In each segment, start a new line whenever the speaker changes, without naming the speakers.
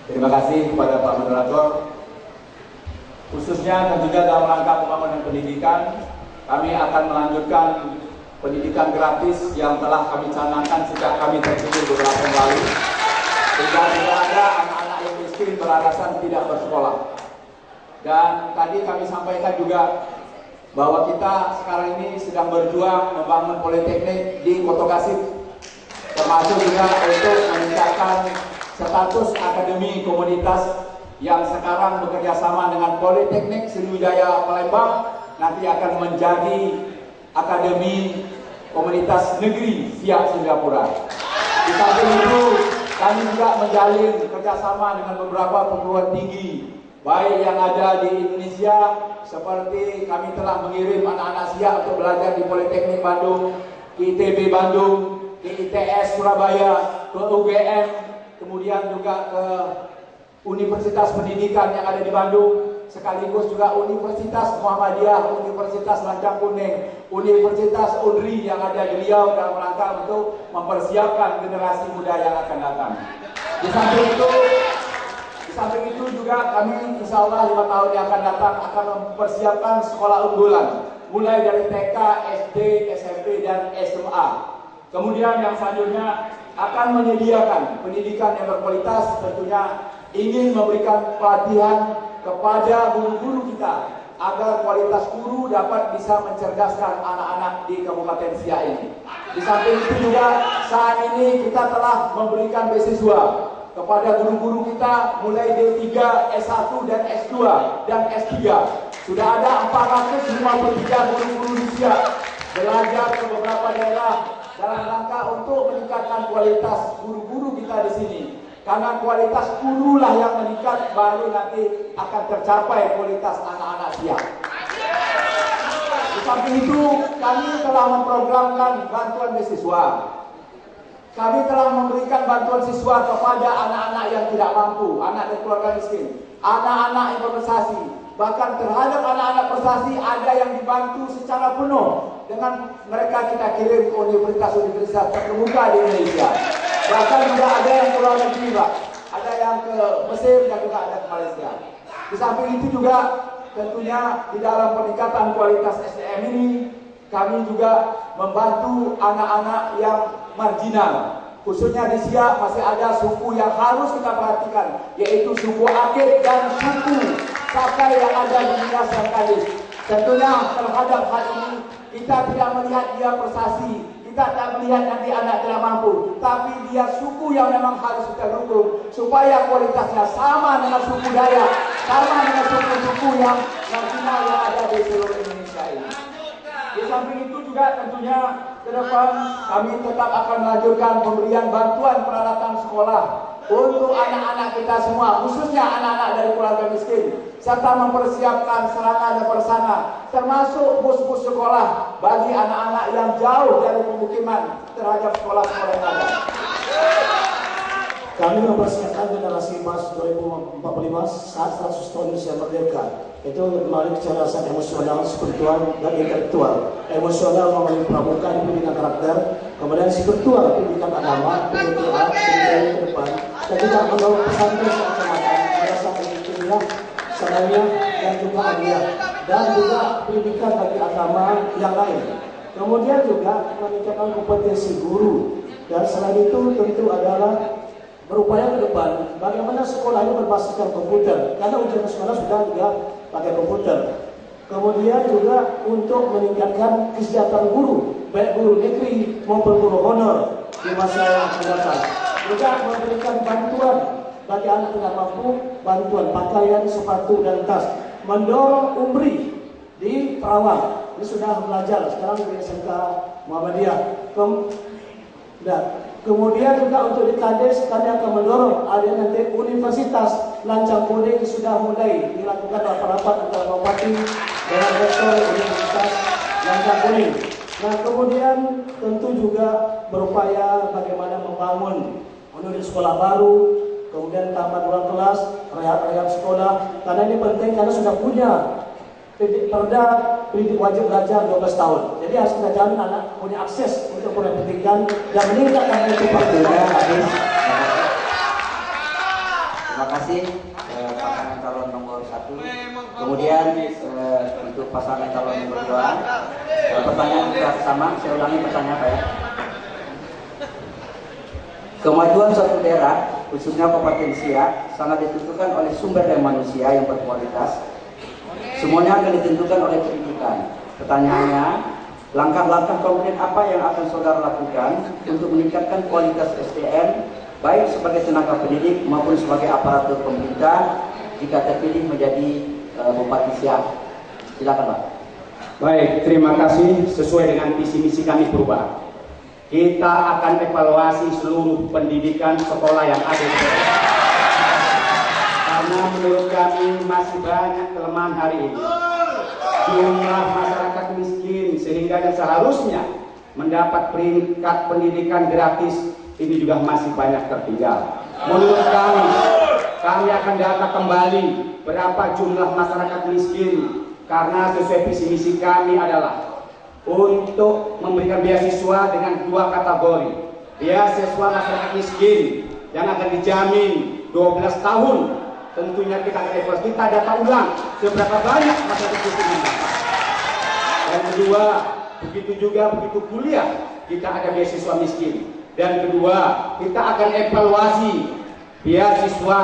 Terima kasih kepada Pak Moderator. Khususnya tentunya dalam rangka pembangunan pendidikan, kami akan melanjutkan pendidikan gratis yang telah kami canangkan sejak kami terpilih beberapa tahun lalu. Sehingga tidak ada anak-anak yang miskin beralasan tidak bersekolah. Dan tadi kami sampaikan juga bahwa kita sekarang ini sedang berjuang membangun politeknik di Kota Kasih, termasuk juga untuk meningkatkan status akademi komunitas yang sekarang bekerja sama dengan Politeknik Sriwijaya Palembang nanti akan menjadi Akademi Komunitas Negeri Siak Singapura. Di samping itu kami juga menjalin kerjasama dengan beberapa perguruan tinggi baik yang ada di Indonesia, seperti kami telah mengirim anak-anak Siak untuk belajar di Politeknik Bandung, di ITB Bandung, di ITS Surabaya, ke UGM, kemudian juga ke Universitas Pendidikan yang ada di Bandung, sekaligus juga Universitas Muhammadiyah, Universitas Lancang Kuning, Universitas UNRI yang ada di Riau dalam rangka untuk mempersiapkan generasi muda yang akan datang. Di samping itu juga kami insya Allah 5 tahun yang akan datang akan mempersiapkan sekolah unggulan, mulai dari TK, SD, SMP, dan SMA. Kemudian yang selanjutnya akan menyediakan pendidikan yang berkualitas, tentunya ingin memberikan pelatihan kepada guru-guru kita agar kualitas guru dapat bisa mencerdaskan anak-anak di Kabupaten Siak ini. Di samping itu juga saat ini kita telah memberikan beasiswa kepada guru-guru kita mulai D3, S1, dan S2, dan S3. Sudah ada 453 guru-guru di Siak belajar ke beberapa daerah dalam rangka untuk meningkatkan kualitas guru-guru kita di sini. Karena kualitas guru lah yang meningkat, baru nanti akan tercapai kualitas anak-anak Siak. Di samping itu, kami telah memprogramkan bantuan beasiswa. Kami telah memberikan bantuan siswa kepada anak-anak yang tidak mampu, anak dari keluarga miskin, anak-anak yang berprestasi. Bahkan terhadap anak-anak prestasi ada yang dibantu secara penuh dengan mereka kita kirim ke universitas-universitas terkemuka di Indonesia. Bahkan juga ada yang ke luar negeri, Pak. Ada yang ke Mesir dan juga ada ke Malaysia. Di samping itu juga tentunya di dalam peningkatan kualitas SDM ini kami juga membantu anak-anak yang marginal. Khususnya di Siak masih ada suku yang harus kita perhatikan, yaitu suku Akit dan suku Sakai yang ada di Minas dan Kadis. Tentunya terhadap hal ini kita tidak melihat dia prestasi, kita tak melihat nanti anak tidak mampu, tapi dia suku yang memang harus kita dukung supaya kualitasnya sama dengan suku Dayak, sama dengan suku-suku yang marginal yang ada di seluruh Indonesia ini. Di samping itu juga tentunya ke depan kami tetap akan melanjutkan pemberian bantuan peralatan sekolah untuk anak-anak kita semua, khususnya anak-anak dari keluarga miskin, serta mempersiapkan sarana dan prasarana, termasuk bus-bus sekolah bagi anak-anak yang jauh dari pemukiman terhadap sekolah-sekolah yang ada.
Kami mempersiapkan generasi emas 2045 saat 100 tahun Indonesia merdeka. Itu melalui kecerdasan emosional, spiritual, dan intelektual. Emosional melalui pramuka, pendidikan karakter, kemudian spiritual, pendidikan agama, pendidikan ke depan, dan juga melalui pesantren kecamatan, madrasah ilmiah, sanawiyah, dan juga aliyah, dan juga pendidikan bagi agama yang lain. Kemudian juga meningkatkan kompetensi guru, dan selain itu tentu adalah berupaya ke depan bagaimana sekolah ini berbasiskan komputer, karena ujian sekolah sudah juga pakai komputer. Kemudian juga untuk meningkatkan kesejahteraan guru, baik guru negeri maupun guru honor di masa yang akan datang. Juga memberikan bantuan bagi anak tidak mampu, bantuan pakaian, sepatu, dan tas. Mendorong umri di Perawang, ini sudah belajar sekarang di SMK Muhammadiyah. Kemudian juga untuk di Kades kami akan mendorong ada nanti Universitas Lancang Kuning sudah mulai dilakukan rapat-rapat antara Bupati dengan Rektor Universitas Lancang Kuning. Nah, kemudian tentu juga berupaya bagaimana membangun unit sekolah baru, kemudian tambah ruang kelas, rehab sekolah, karena ini penting karena sudah punya perda pendidik wajib belajar 12 tahun. Jadi harus kita jamin anak punya akses untuk pendidikan dan meningkatkan mutu.
Waktunya habis.
Terima kasih pasangan calon nomor 1. Kemudian untuk pasangan calon nomor 2. Pertanyaan juga sama, saya ulangi pertanyaan Pak ya. Kemajuan suatu daerah, khususnya Kabupaten Siak, sangat ditentukan oleh sumber daya manusia yang berkualitas. Semuanya akan ditentukan oleh pendidikan. Pertanyaannya, langkah-langkah konkret apa yang akan saudara lakukan untuk meningkatkan kualitas SDM, baik sebagai tenaga pendidik maupun sebagai aparatur pemerintah jika terpilih menjadi Bupati Siak? Silakan Pak.
Baik, terima kasih. Sesuai dengan visi misi kami perubahan, kita akan evaluasi seluruh pendidikan sekolah yang ada di daerah. Karena menurut kami masih banyak kelemahan hari ini. Jumlah masyarakat miskin sehingga yang seharusnya mendapat peringkat pendidikan gratis ini juga masih banyak tertinggal. Menurut kami akan data kembali berapa jumlah masyarakat miskin, karena sesuai visi misi kami adalah untuk memberikan beasiswa dengan 2 kategori. Beasiswa masyarakat miskin yang akan dijamin 12 tahun. Tentunya kita akan evaluasi, kita data ulang seberapa banyak masyarakat miskin yang dapat. Dan kedua, begitu kuliah kita ada beasiswa miskin. Dan kedua, kita akan evaluasi beasiswa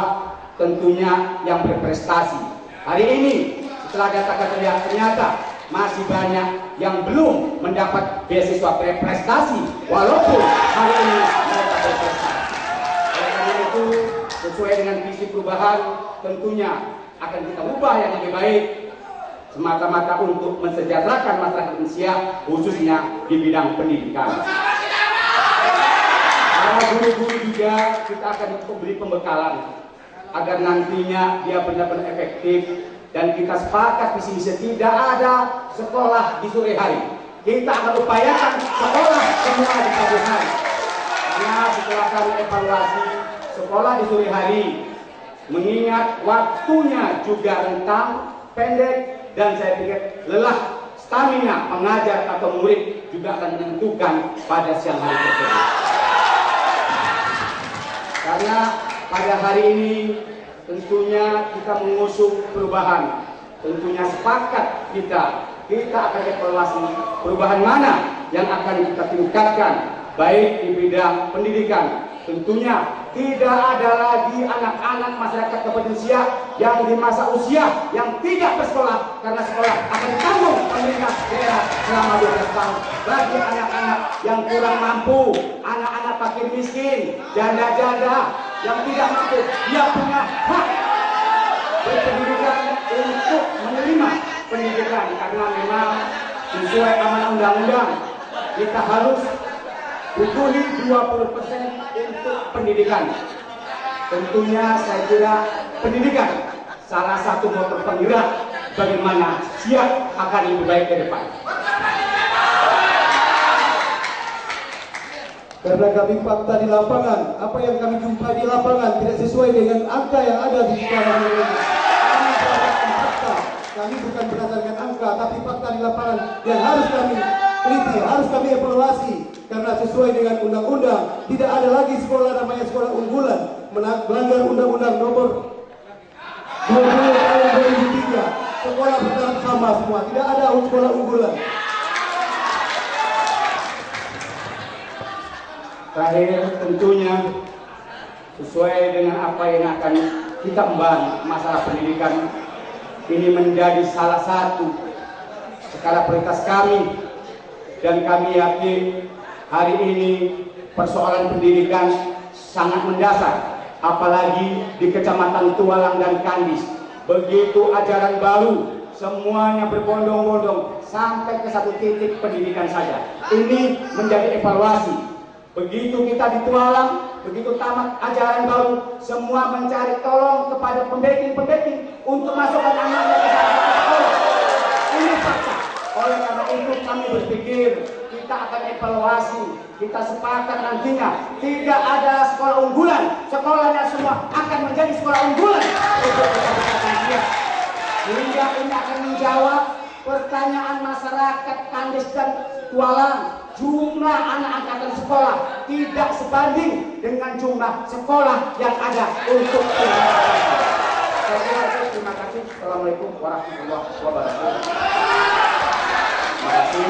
tentunya yang berprestasi. Hari ini setelah data ternyata masih banyak yang belum mendapat beasiswa berprestasi walaupun hari ini mereka berprestasi. Oleh karena itu, sesuai dengan visi perubahan, tentunya akan kita ubah yang lebih baik semata-mata untuk mensejahterakan masyarakat Indonesia, khususnya di bidang pendidikan. Para guru-guru juga kita akan beri pembekalan agar nantinya dia benar-benar efektif. Dan kita sepakat visi misi tidak ada sekolah di sore hari. Kita akan upayakan sekolah semua di pagi hari. Karena setelah kami evaluasi sekolah di sore hari, mengingat waktunya juga rentang, pendek, dan saya pikir lelah stamina pengajar atau murid juga akan menentukan pada siang hari tersebut. Karena pada hari ini tentunya kita mengusung perubahan. Tentunya sepakat kita akan evaluasi perubahan mana yang akan kita tingkatkan, baik di bidang pendidikan. Tentunya tidak ada lagi anak-anak masyarakat Kabupaten Siak yang di masa usia yang tidak bersekolah, karena sekolah akan ditanggung pemerintah daerah selama 12 tahun. Bagi anak-anak yang kurang mampu, anak-anak fakir miskin, janda-janda yang tidak mampu, dia punya hak berpendidikan untuk menerima pendidikan, karena memang sesuai amanah undang-undang kita harus butuhi 20% untuk pendidikan. Tentunya saya kira pendidikan salah satu motor penggerak bagaimana Siak akan lebih baik ke depan.
Karena kami fakta di lapangan, apa yang kami jumpai di lapangan tidak sesuai dengan angka yang ada di sekolah ini. Kami berdasarkan fakta, kami bukan berdasarkan angka, tapi fakta di lapangan yang harus kami teliti, harus kami evaluasi. Karena sesuai dengan undang-undang, tidak ada lagi sekolah namanya sekolah unggulan, melanggar undang-undang nomor 20 tahun 2003. Sekolah bertahap sama semua, tidak ada sekolah unggulan.
Terakhir, tentunya sesuai dengan apa yang akan kita membahas masalah pendidikan, ini menjadi salah satu skala prioritas kami, dan kami yakin hari ini persoalan pendidikan sangat mendasar, apalagi di Kecamatan Tualang dan Kandis. Begitu ajaran baru, semuanya berbondong-bondong sampai ke satu titik pendidikan saja. Ini menjadi evaluasi. Begitu kita di Tualang, begitu tamat ajaran baru, semua mencari tolong kepada pembeking untuk masukkan anaknya ke sekolah. Ini fakta. Oleh karena itu kami berpikir kita akan evaluasi, kita sepakat nantinya tidak ada sekolah unggulan, sekolahnya semua akan menjadi sekolah unggulan untuk Kabupaten Siak. Sehingga ini akan menjawab pertanyaan masyarakat Kandis dan Tualang. Jumlah anak angkatan sekolah tidak sebanding dengan jumlah sekolah yang ada untuk
Saya kira itu, terima kasih. Assalamualaikum warahmatullahi wabarakatuh. Terima kasih.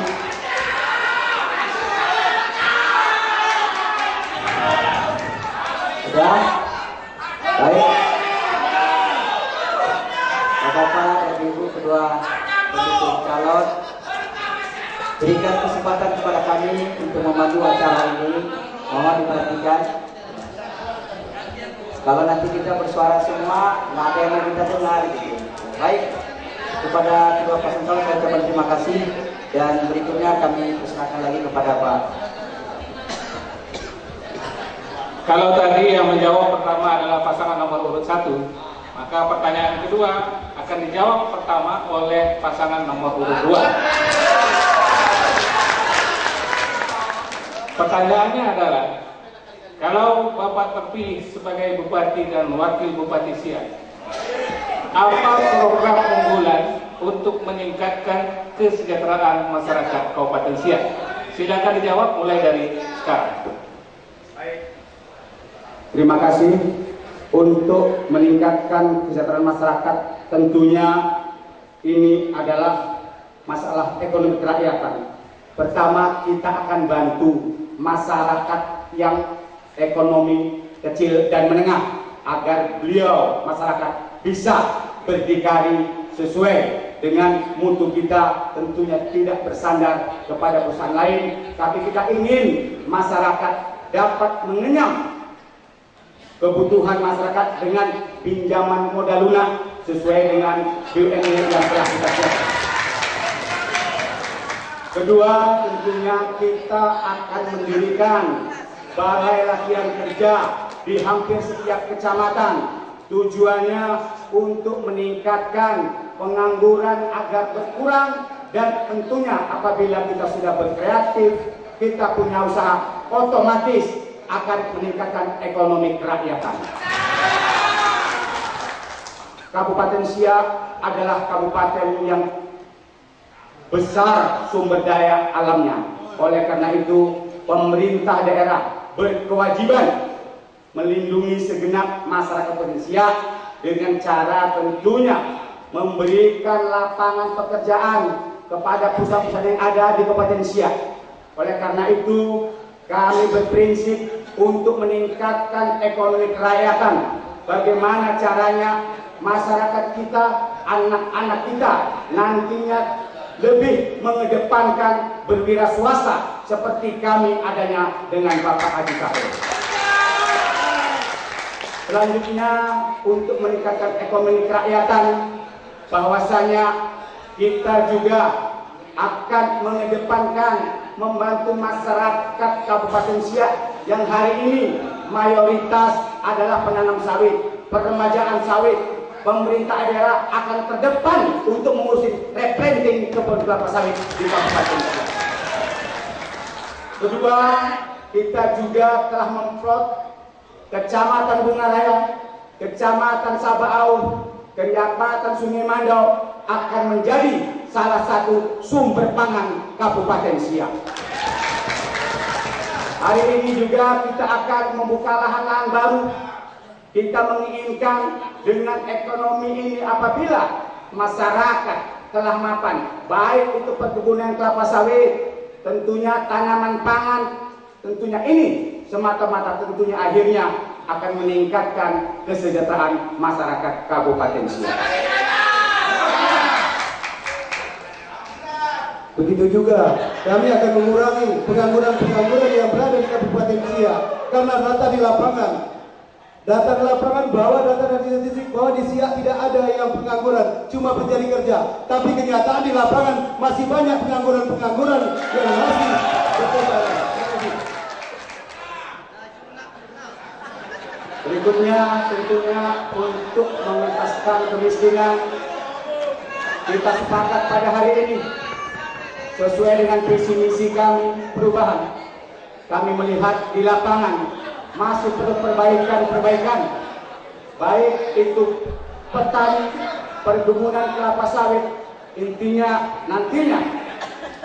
Sudah? Baik. Bapak-bapak dan ibu kedua pendukung calon, berikan kesempatan kepada kami untuk memandu acara ini. Mohon diperhatikan. Kalau nanti kita bersuara semua, nggak ada yang mau kita dengar gitu. Baik, kepada kedua pasangan calon saya ucapkan terima kasih, dan berikutnya kami persilakan lagi kepada Pak.
Kalau tadi yang menjawab pertama adalah pasangan nomor urut 1, maka pertanyaan kedua akan dijawab pertama oleh pasangan nomor urut 2. Pertanyaannya adalah, kalau Bapak terpilih sebagai Bupati dan Wakil Bupati Siak, apa program unggulan untuk meningkatkan kesejahteraan masyarakat Kabupaten Siak? Silakan dijawab mulai dari sekarang.
Terima kasih. Untuk meningkatkan kesejahteraan masyarakat, tentunya ini adalah masalah ekonomi kerakyatan. Pertama, kita akan bantu masyarakat yang ekonomi kecil dan menengah agar beliau masyarakat bisa berdikari sesuai dengan mutu kita, tentunya tidak bersandar kepada perusahaan lain, tapi kita ingin masyarakat dapat mengenyam kebutuhan masyarakat dengan pinjaman modal lunak sesuai dengan BUMN yang telah kita siapkan. Kedua, tentunya kita akan mendirikan balai latihan kerja di hampir setiap kecamatan. Tujuannya untuk meningkatkan pengangguran agar berkurang, dan tentunya apabila kita sudah berkreatif, kita punya usaha, otomatis akan meningkatkan ekonomi kerakyatan. Kabupaten Siak adalah kabupaten yang besar sumber daya alamnya. Oleh karena itu, pemerintah daerah berkewajiban melindungi segenap masyarakat Kabupaten Siak dengan cara tentunya memberikan lapangan pekerjaan kepada perusahaan-perusahaan yang ada di Kabupaten Siak. Oleh karena itu, kami berprinsip untuk meningkatkan ekonomi kerakyatan. Bagaimana caranya masyarakat kita, anak-anak kita nantinya lebih mengedepankan berwira swasta seperti kami adanya dengan Bapak Haji Sahrul. Selanjutnya, untuk meningkatkan ekonomi kerakyatan, bahwasanya kita juga akan mengedepankan membantu masyarakat Kabupaten Siak yang hari ini mayoritas adalah penanam sawit, peremajaan sawit. Pemerintah daerah akan terdepan untuk mengurusi replanting kebun kelapa sawit di Kabupaten Siak. Kedua, kita juga telah memplot Kecamatan Bungaraya, Kecamatan Sabaau, Kecamatan Sungai Mandau akan menjadi salah satu sumber pangan Kabupaten Siak. Hari ini juga kita akan membuka lahan-lahan baru. Kita menginginkan dengan ekonomi ini apabila masyarakat telah mapan, baik itu perkebunan kelapa sawit, tentunya tanaman pangan, tentunya ini semata-mata tentunya akhirnya akan meningkatkan kesejahteraan masyarakat Kabupaten Siak.
Begitu juga kami akan mengurangi pengangguran yang berada di Kabupaten Siak, karena data di lapangan bahwa data dari statistik bahwa di Siak tidak ada yang pengangguran, cuma pencari kerja. Tapi kenyataan di lapangan masih banyak pengangguran yang masih bertebaran.
Berikutnya, tentunya untuk mengentaskan kemiskinan, kita sepakat pada hari ini sesuai dengan visi misi kami perubahan. Kami melihat di lapangan masih perlu perbaikan, baik itu petani, perkebunan kelapa sawit. Intinya nantinya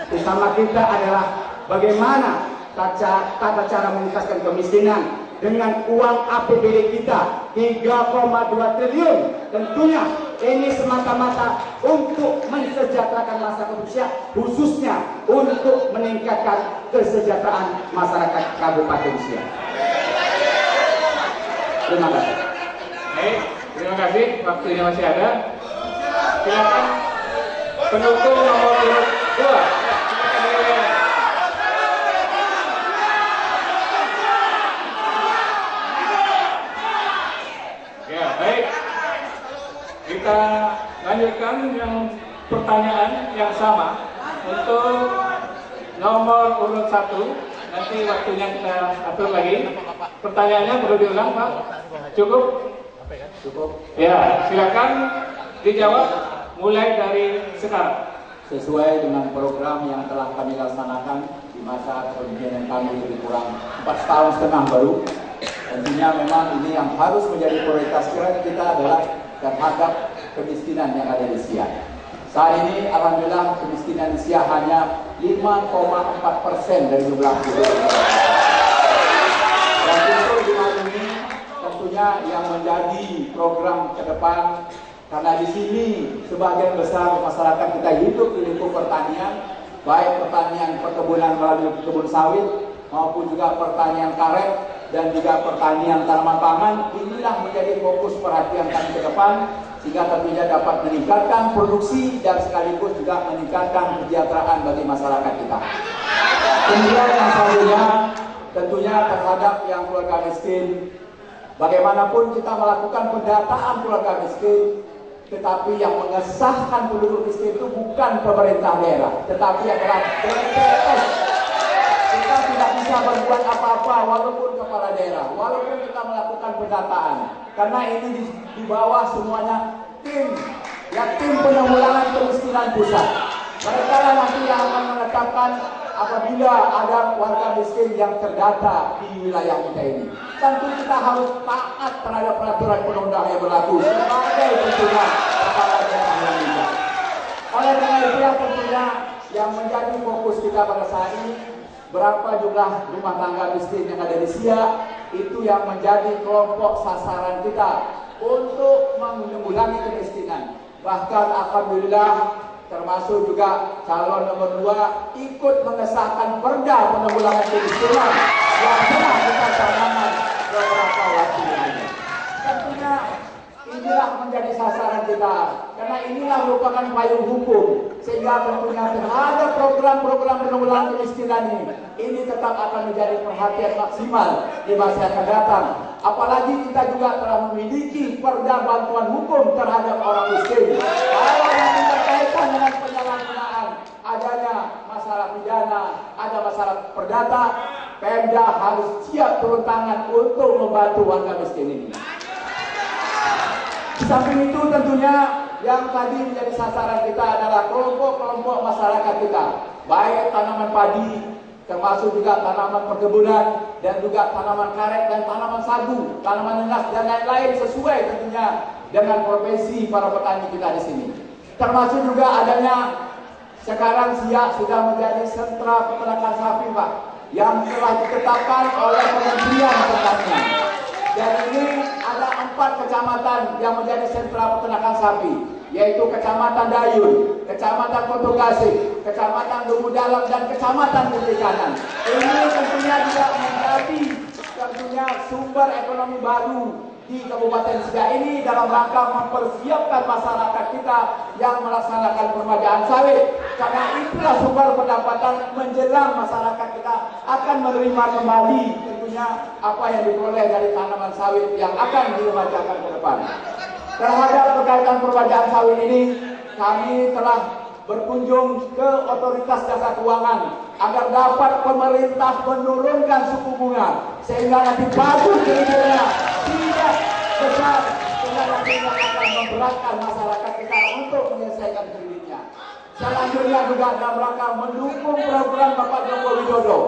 utama kita adalah bagaimana tata cara mengentaskan kemiskinan, dengan uang APBD kita 3,2 triliun. Tentunya ini semata-mata untuk mensejahterakan masyarakat Indonesia, khususnya untuk meningkatkan kesejahteraan masyarakat Kabupaten Siak. Terima kasih.
Baik, terima kasih. Waktunya masih ada. Silakan pendukung nomor urut 2. Ya, baik. Kita lanjutkan yang pertanyaan yang sama untuk nomor urut 1. Nanti waktunya kita atur lagi. Pertanyaannya perlu diulang, Pak? Cukup?
Cukup.
Ya, silakan dijawab mulai dari sekarang.
Sesuai dengan program yang telah kami laksanakan di masa kepemimpinan kami lebih kurang 4,5 tahun baru, tentunya memang ini yang harus menjadi prioritas kita adalah terhadap kemiskinan yang ada di Siak. Saat ini alhamdulillah kemiskinan di Siak hanya 5,4% dari jumlah penduduk. Dan untuk dimaklumi tentunya yang menjadi program ke depan, karena di sini sebagian besar masyarakat kita hidup di lingkup pertanian, baik pertanian perkebunan melalui kebun sawit maupun juga pertanian karet dan juga pertanian tanaman pangan. Inilah menjadi fokus perhatian kami ke depan, sehingga tentunya dapat meningkatkan produksi dan sekaligus juga meningkatkan kesejahteraan bagi masyarakat kita. Kemudian yang selanjutnya tentunya terhadap yang keluarga miskin, bagaimanapun kita melakukan pendataan keluarga miskin, tetapi yang mengesahkan penduduk miskin itu bukan pemerintah daerah, tetapi adalah BPS. Kita tidak bisa berbuat apa-apa walaupun kepala daerah, walaupun kita melakukan pendataan, karena ini di bawah semuanya tim penanggulangan kemiskinan pusat. Mereka lah nanti yang akan menetapkan apabila ada warga miskin yang terdata di wilayah kita ini. Tentu kita harus taat terhadap peraturan undang-undang yang berlaku sebagai tentunya kepala daerah yang ada. Oleh karena itu yang tentunya yang menjadi fokus kita pada saat ini, berapa jumlah rumah tangga miskin yang ada di Siak, itu yang menjadi kelompok sasaran kita untuk menanggulangi kemiskinan. Bahkan alhamdulillah termasuk juga calon nomor 2 ikut mengesahkan perda penanggulangan kemiskinan yang telah kita canangkan beberapa waktu lalu. Tentunya inilah menjadi sasaran kita, karena inilah merupakan payung hukum, sehingga tentunya terhadap program-program penanggulangan kemiskinan ini tetap akan menjadi perhatian maksimal di masa yang akan datang. Apalagi kita juga telah memiliki perda bantuan hukum terhadap orang miskin. Kalau yang berkaitan dengan penyalahgunaan adanya masalah pidana, ada masalah perdata, Pemda harus siap turun tangan untuk membantu warga miskin ini. Di samping itu tentunya yang tadi menjadi sasaran kita adalah kelompok-kelompok masyarakat kita, baik tanaman padi, termasuk juga tanaman perkebunan, dan juga tanaman karet dan tanaman sagu, tanaman nenas dan lain-lain sesuai tentunya dengan profesi para petani kita di sini. Termasuk juga adanya sekarang Siak sudah menjadi sentra peternakan sapi, Pak, yang telah ditetapkan oleh Kementerian Pertanian. Dan ini ada 4 kecamatan yang menjadi sentra peternakan sapi, yaitu Kecamatan Dayun, Kecamatan Kotogasi, Kecamatan Lubu Dalam, dan Kecamatan Bukit Kanan. Ini tentunya juga menjadi sumber ekonomi baru di Kabupaten Siak ini dalam rangka mempersiapkan masyarakat kita yang melaksanakan permajaan sawit, karena itulah sumber pendapatan menjelang masyarakat kita akan menerima kembali tentunya apa yang diperoleh dari tanaman sawit yang akan diremajakan ke depan. Terhadap berkaitan permajaan sawit ini, kami telah berkunjung ke Otoritas Jasa Keuangan agar dapat pemerintah menurunkan suku bunga sehingga nanti bagus kreditnya tidak besar, sehingga nanti akan memberatkan masyarakat kita untuk menyelesaikan kreditnya. Selanjutnya juga dalam rangka mendukung program Bapak Joko Widodo,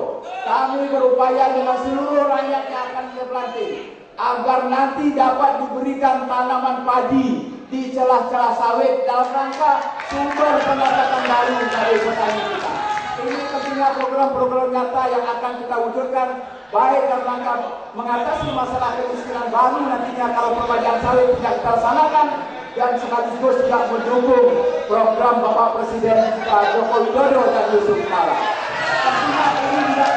kami berupaya dengan seluruh rakyat yang akan terpelanting agar nanti dapat diberikan tanaman padi di celah-celah sawit dalam rangka sumber pendapatan baru dari petani kita. Ini tentunya program-program nyata yang akan kita wujudkan baik dalam rangka mengatasi masalah kemiskinan baru nantinya kalau perpanjangan sawit tidak kita laksanakan, dan sekaligus juga mendukung program Bapak Presiden Joko Widodo dan Yusuf Kala. Tentunya ini juga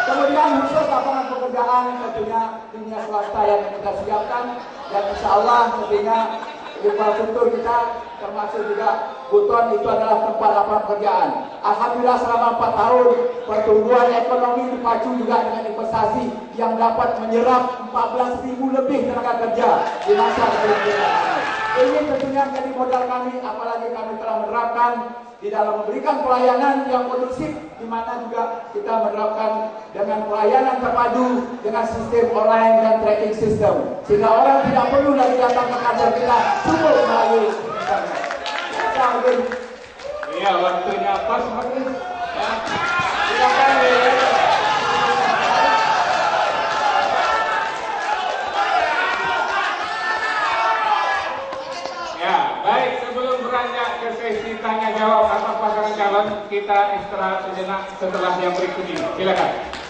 kemudian khusus lapangan pekerjaan tentunya dunia swasta yang kita siapkan, dan insya Allah tentunya infrastruktur kita termasuk juga Buton itu adalah tempat lapangan pekerjaan. Alhamdulillah selama 4 tahun pertumbuhan ekonomi dipacu juga dengan investasi yang dapat menyerap 14.000 lebih tenaga kerja di masa kepemimpinan. Ini tentunya menjadi modal kami, apalagi kami telah menerapkan di dalam memberikan pelayanan yang kondusif, di mana juga kita menerapkan dengan pelayanan terpadu dengan sistem online dan tracking system, sehingga orang tidak perlu lagi datang ke kantor kita, cukup melalui internet.
Iya, waktunya pas Mas. Ya. Silakan ya. Ya, baik, sebelum beranjak ke sesi tanya jawab atas pasangan calon, kita istirahat sejenak setelah yang berikut ini. Silakan.